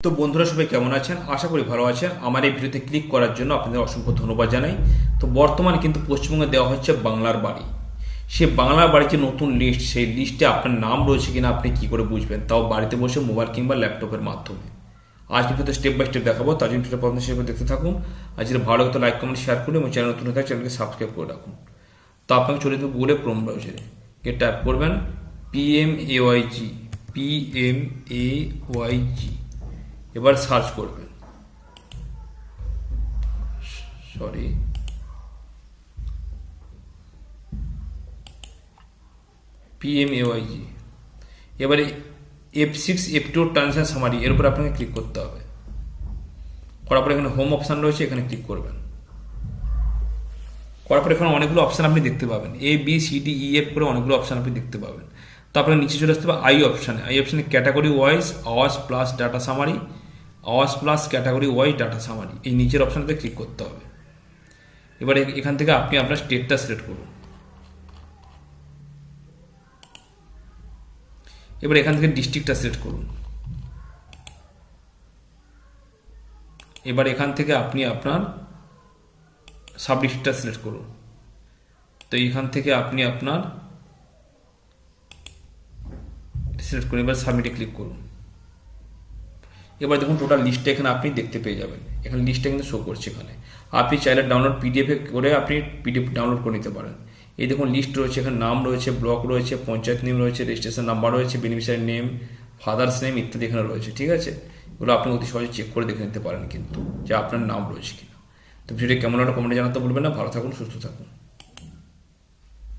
তো বন্ধুরা সবাই কেমন আছেন? আশা করি ভালো আছেন। আমার এই ভিডিওতে ক্লিক করার জন্য আপনাদের অসংখ্য ধন্যবাদ জানাই। তো বর্তমানে কিন্তু পশ্চিমবঙ্গে দেওয়া হচ্ছে বাংলার বাড়ি। সে বাংলার বাড়ির যে নতুন লিস্ট, সেই লিস্টে আপনার নাম রয়েছে কিনা আপনি কি করে বুঝবেন, তাও বাড়িতে বসে মোবাইল কিংবা ল্যাপটপের মাধ্যমে। আজ কিন্তু স্টেপ বাই স্টেপ দেখাবো, তার জন্য প্রথম সেভাবে দেখতে থাকুন। আর যদি ভালো লাগে তো লাইক কমেন্ট শেয়ার করুন এবং চ্যানেল নতুন হয়ে থাকে চ্যানেলকে সাবস্ক্রাইব করে রাখুন। তো আপনাকে চলে যাবো গুগলে ক্রোম ব্রাউজারে, গিয়ে ট্যাপ করবেন PMAYG, PMAYG, এবার সার্চ করবেন। PMAYG। এবারে F6 F2 ট্রানজাকশন সামারি, এর উপর আপনাকে ক্লিক করতে হবে। করার পর এখানে হোম অপশান রয়েছে, এখানে ক্লিক করবেন। করার পর এখানে অনেকগুলো অপশান আপনি দেখতে পাবেন, ABCDEF করে অনেকগুলো অপশান আপনি দেখতে পাবেন। তো আপনার নিচে চলে আসতে হবে আই অপশানে। ক্যাটাগরি ওয়াইজ আওয়াজ প্লাস ডাটা সামারি, আওয়াজ plus category wise data summary, এই নিচের অপশানটাতে ক্লিক করতে হবে। এবারে এখান থেকে আপনি আপনার স্টেটটা সিলেক্ট করুন। এবার এখান থেকে ডিস্ট্রিক্টটা সিলেক্ট করুন। এবার এখান থেকে আপনি আপনার সাব ডিস্ট্রিক্টটা সিলেক্ট করুন। তো এখান থেকে আপনি আপনার সিলেক্ট করুন, এবার সাবমিটে ক্লিক করুন। এবার দেখুন টোটাল লিস্টটা এখানে আপনি দেখতে পেয়ে যাবেন। এখানে লিস্টটা কিন্তু শো করছে। এখানে আপনি চাইলে ডাউনলোড পিডিএফ করে আপনি পিডিএফ ডাউনলোড করে নিতে পারেন। এই দেখুন লিস্ট রয়েছে, এখানে নাম রয়েছে, ব্লক রয়েছে, পঞ্চায়েত নেম রয়েছে, রেজিস্ট্রেশন নাম্বার রয়েছে, বেনিফিশিয়ারি নেম, ফাদার্স নেম ইত্যাদি এখানে রয়েছে। ঠিক আছে, এগুলো আপনি অতি সহজে চেক করে দেখে নিতে পারেন কিন্তু যে আপনার নাম রয়েছে কিনা। তো ভিডিওটি কেমন লাগলো কমেন্টে জানাতে বলবেন না। ভালো থাকুন, সুস্থ থাকুন।